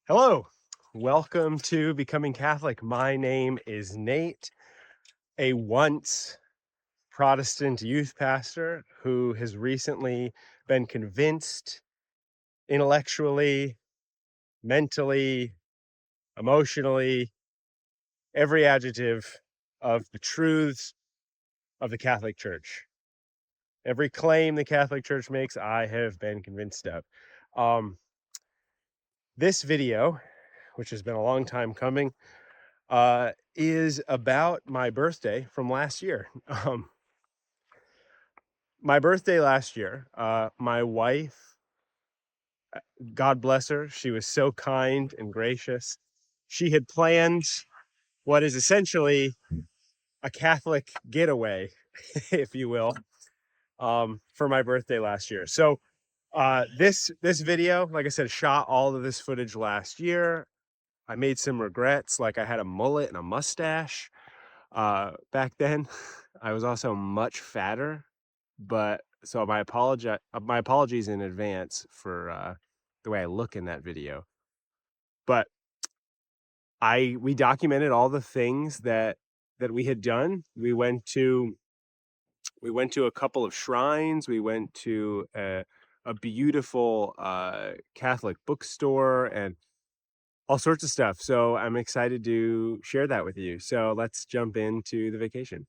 Hello, welcome to Becoming Catholic. My name is Nate, a once Protestant youth pastor who has recently been convinced intellectually, mentally, emotionally, every adjective of the truths of the Catholic Church. Every claim the Catholic Church makes, I have been convinced of. Um, this video, which has been a long time coming, is about my birthday from last year. My birthday last year, my wife, God bless her, she was so kind and gracious. She had planned what is essentially a Catholic getaway, if you will, for my birthday last year. So this video, like I said, shot all of this footage last year. I made some regrets, like I had a mullet and a mustache. Back then, I was also much fatter, but so my apologies in advance for the way I look in that video. But we documented all the things that we had done. We went to a couple of shrines. We went to a beautiful Catholic bookstore and all sorts of stuff. So I'm excited to share that with you. So let's jump into the vacation.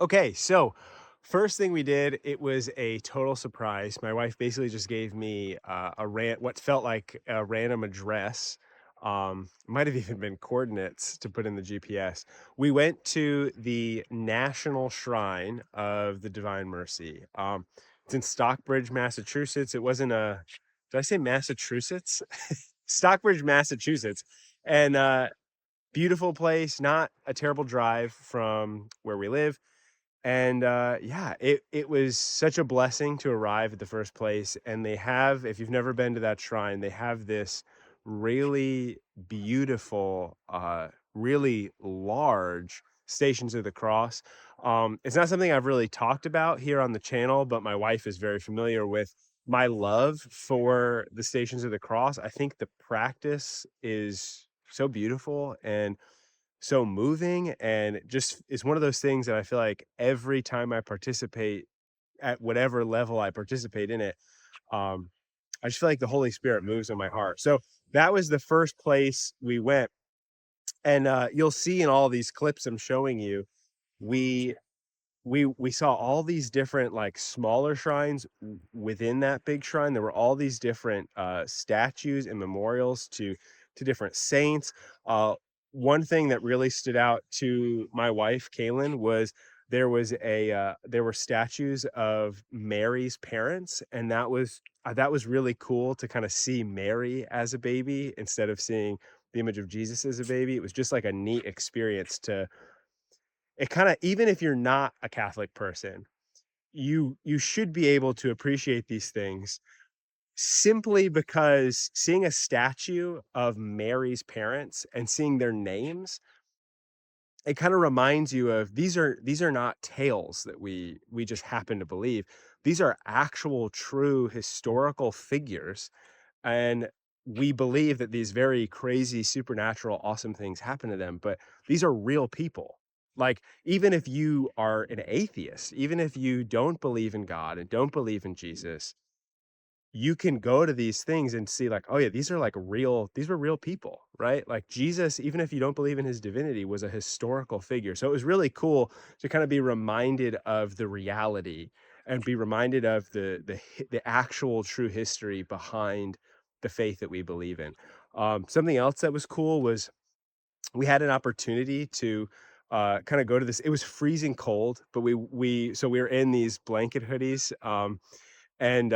Okay, so first thing we did, it was a total surprise. My wife basically just gave me what felt like a random address. Might have even been coordinates to put in the GPS. We went to the National Shrine of the Divine Mercy. It's in Stockbridge, Massachusetts. It wasn't a, did I say Massachusetts? Stockbridge, Massachusetts. And beautiful place, not a terrible drive from where we live. And yeah, it was such a blessing to arrive at the first place. And they have, if you've never been to that shrine, they have this really beautiful, really large Stations of the Cross. It's not something I've really talked about here on the channel, but my wife is very familiar with my love for the Stations of the Cross. I think the practice is so beautiful and so moving, and it just is one of those things that I feel like every time I participate at whatever level I participate in it, um, I just feel like the Holy Spirit moves in my heart. So that was the first place we went. And you'll see in all these clips I'm showing you, we we saw all these different like smaller shrines within that big shrine. There were all these different statues and memorials to different saints. One thing that really stood out to my wife Kaylin was there were statues of Mary's parents, and that was really cool to kind of see Mary as a baby instead of seeing the image of Jesus as a baby. It was just like a neat experience to it kind of, even if you're not a Catholic person, you should be able to appreciate these things simply because seeing a statue of Mary's parents and seeing their names, it kind of reminds you of these are not tales that we just happen to believe. These are actual true historical figures, and we believe that these very crazy, supernatural, awesome things happen to them, but these are real people. Like, even if you are an atheist, even if you don't believe in God and don't believe in Jesus, you can go to these things and see like, oh yeah, these were real people, right? Like Jesus, even if you don't believe in his divinity, was a historical figure. So it was really cool to kind of be reminded of the reality and be reminded of the actual true history behind the faith that we believe in. Something else that was cool was we had an opportunity to kind of go to this. It was freezing cold, but we were in these blanket hoodies. And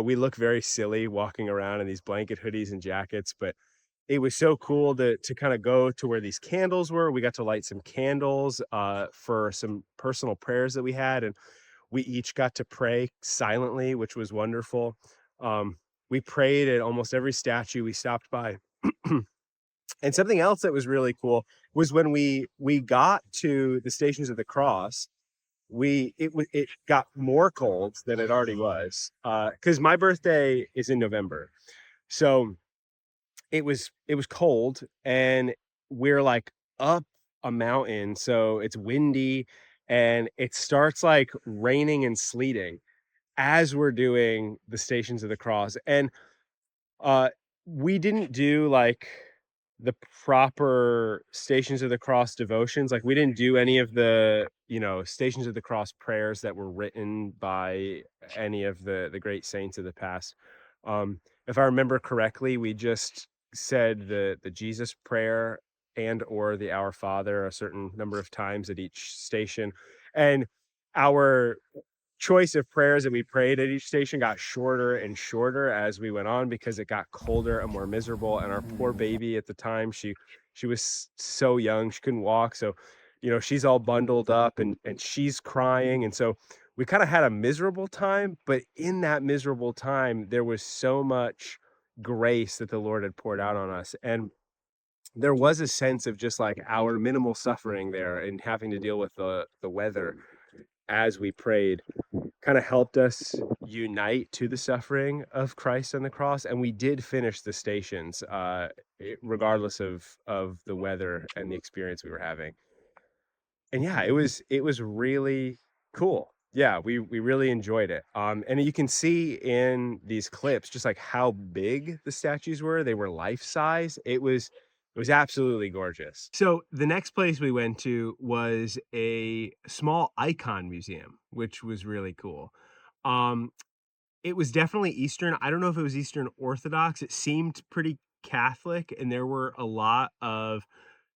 we look very silly walking around in these blanket hoodies and jackets, but it was so cool to kind of go to where these candles were. We got to light some candles for some personal prayers that we had, and we each got to pray silently, which was wonderful. We prayed at almost every statue we stopped by. And something else that was really cool was when we got to the Stations of the Cross. it got more cold than it already was, because my birthday is in November. So it was cold, and we're like up a mountain, so it's windy, and it starts like raining and sleeting as we're doing the Stations of the Cross. And uh, we didn't do like the proper Stations of the Cross devotions. Like, we didn't do any of the, Stations of the Cross prayers that were written by any of the great saints of the past. If I remember correctly, we just said the Jesus prayer and or the Our Father a certain number of times at each station. And our choice of prayers that we prayed at each station got shorter and shorter as we went on, because it got colder and more miserable. And our poor baby at the time, she was so young, she couldn't walk. So, she's all bundled up, and she's crying. And so we kind of had a miserable time, but in that miserable time, there was so much grace that the Lord had poured out on us. And there was a sense of just like our minimal suffering there, and having to deal with the weather as we prayed kind of helped us unite to the suffering of Christ on the cross. And we did finish the stations, regardless of the weather and the experience we were having. And yeah, it was really cool. Yeah, we really enjoyed it. And you can see in these clips just like how big the statues were. They were life size. It was absolutely gorgeous. So the next place we went to was a small icon museum, which was really cool. Um, it was definitely Eastern. I don't know if it was Eastern Orthodox. It seemed pretty Catholic, and there were a lot of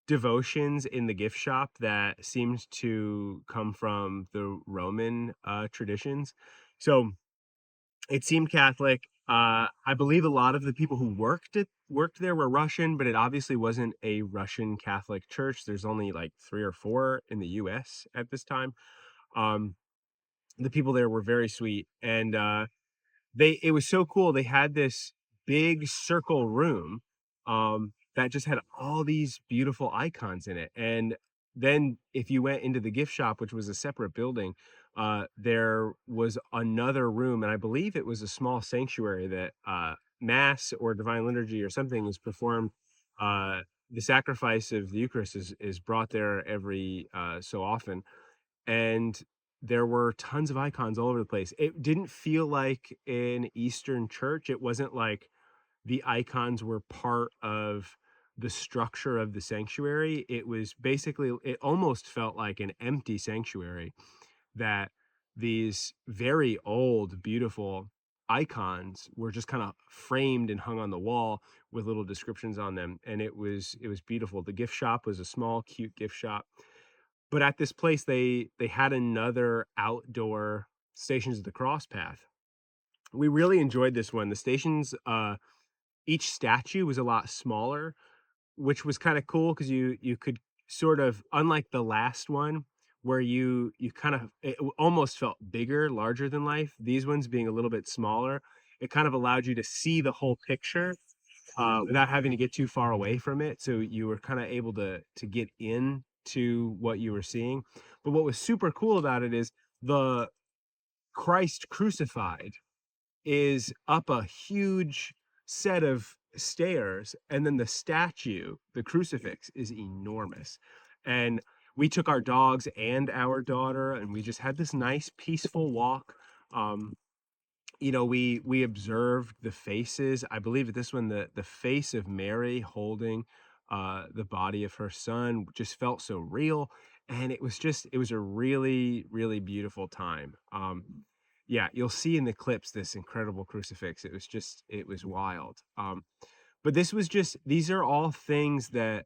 devotions in the gift shop that seemed to come from the Roman traditions. So it seemed Catholic. I believe a lot of the people who worked there were Russian, but it obviously wasn't a Russian Catholic church. There's only like 3 or 4 in the U.S. at this time. Um, the people there were very sweet, and it was so cool. They had this big circle room that just had all these beautiful icons in it. And then if you went into the gift shop, which was a separate building, there was another room, and I believe it was a small sanctuary that mass or divine liturgy or something is performed. uh the sacrifice of the Eucharist is brought there every so often, and there were tons of icons all over the place. It didn't feel like an Eastern church. It wasn't like the icons were part of the structure of the sanctuary. It was basically, it almost felt like an empty sanctuary, that these very old, beautiful icons were just kind of framed and hung on the wall with little descriptions on them. And it was beautiful. The gift shop was a small, cute gift shop. But at this place, they had another outdoor Stations of the Cross path. We really enjoyed this one. The stations, each statue was a lot smaller, which was kind of cool because you could sort of, unlike the last one where you kind of, almost felt bigger, larger than life. These ones being a little bit smaller, it kind of allowed you to see the whole picture without having to get too far away from it. So you were kind of able to get in to what you were seeing. But what was super cool about it is the Christ crucified is up a huge set of stairs, and then the statue, the crucifix, is enormous. And we took our dogs and our daughter, and we just had this nice peaceful walk. um, we observed the faces. I believe at this one, the face of Mary holding the body of her son just felt so real, and it was a really, really beautiful time. Yeah, you'll see in the clips this incredible crucifix. It was wild. But these are all things that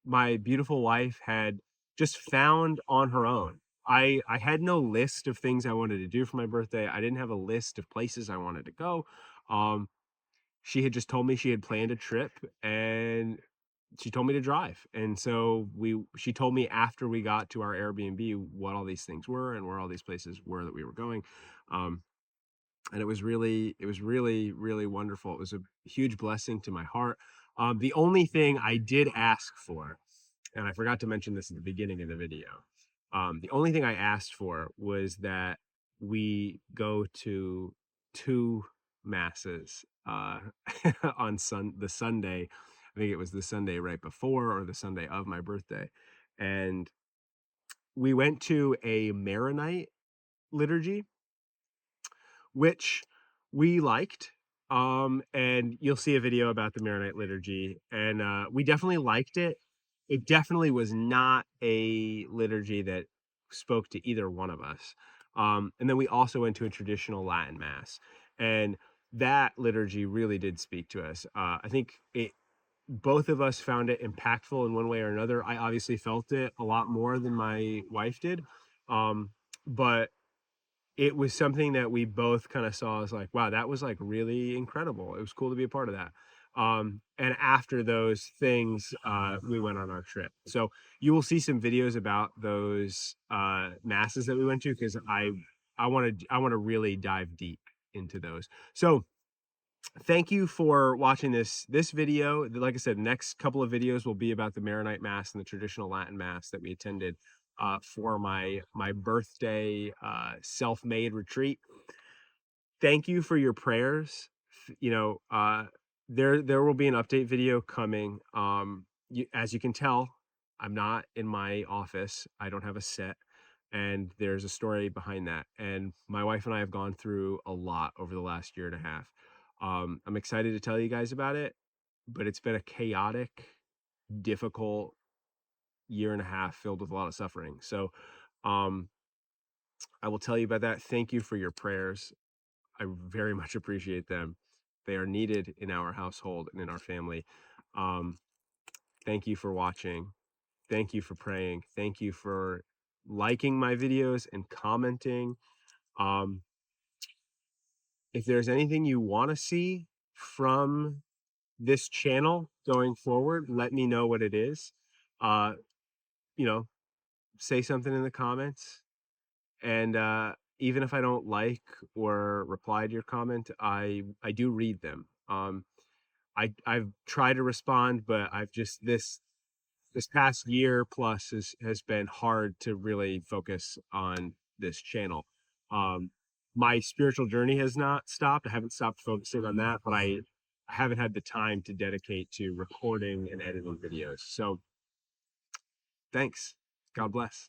my beautiful wife had just found on her own. I had no list of things I wanted to do for my birthday. I didn't have a list of places I wanted to go. Um, she had just told me she had planned a trip, and she told me to drive. And so she told me after we got to our Airbnb what all these things were and where all these places were that we were going. Um, and it was really, really wonderful. It was a huge blessing to my heart. The only thing I did ask for, and I forgot to mention this at the beginning of the video, The only thing I asked for was that we go to 2 masses, on the Sunday. I think it was the Sunday right before or the Sunday of my birthday, and we went to a Maronite liturgy, which we liked. And you'll see a video about the Maronite liturgy, and we definitely liked it. It definitely was not a liturgy that spoke to either one of us. And then we also went to a traditional Latin mass, and that liturgy really did speak to us. I think it both of us found it impactful in one way or another. I obviously felt it a lot more than my wife did. But it was something that we both kind of saw as like, wow, that was like really incredible. It was cool to be a part of that. And after those things, we went on our trip. So you will see some videos about those masses that we went to, because I want to really dive deep into those. So thank you for watching this video. Like I said, next couple of videos will be about the Maronite Mass and the traditional Latin Mass that we attended for my birthday self-made retreat. Thank you for your prayers. You know, there will be an update video coming. As you can tell, I'm not in my office. I don't have a set, and there's a story behind that. And my wife and I have gone through a lot over the last year and a half. I'm excited to tell you guys about it, but it's been a chaotic, difficult year and a half filled with a lot of suffering. So, um, I will tell you about that. Thank you for your prayers. I very much appreciate them. They are needed in our household and in our family. Um, thank you for watching. Thank you for praying. Thank you for liking my videos and commenting. Um, if there's anything you want to see from this channel going forward, let me know what it is. Uh, you know, say something in the comments. And even if I don't like or reply to your comment, I do read them. I've tried to respond, but I've just this past year plus has been hard to really focus on this channel. Um, my spiritual journey has not stopped. I haven't stopped focusing on that, but I haven't had the time to dedicate to recording and editing videos. So thanks. God bless.